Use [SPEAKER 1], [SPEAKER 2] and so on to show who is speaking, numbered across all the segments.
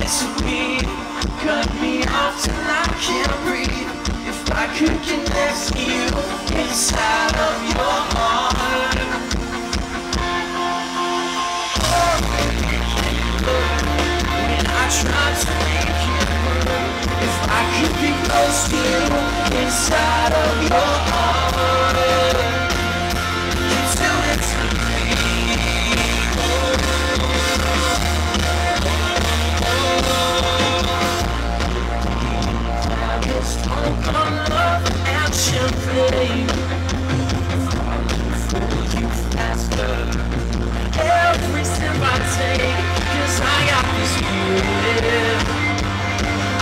[SPEAKER 1] to me, cut me off till I can't breathe. If I could get next to you, inside of your heart. When I try to make it work, if I could be close to you, inside of your heart. You do it to me. On love and champagne, falling for you faster. Every step I take, 'cause I got this feeling.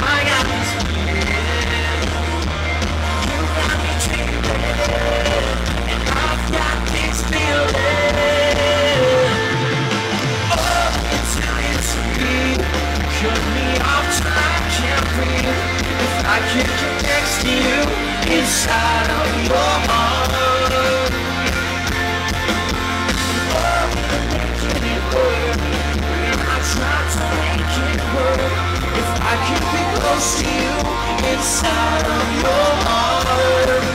[SPEAKER 1] I got this feeling. You got me dreaming, and I've got this feeling. Oh, until it's me, cut me off till I can't breathe. I can get next to you, inside of your heart. Oh, making it work, when I try to make it work. If I can be close to you, inside of your heart.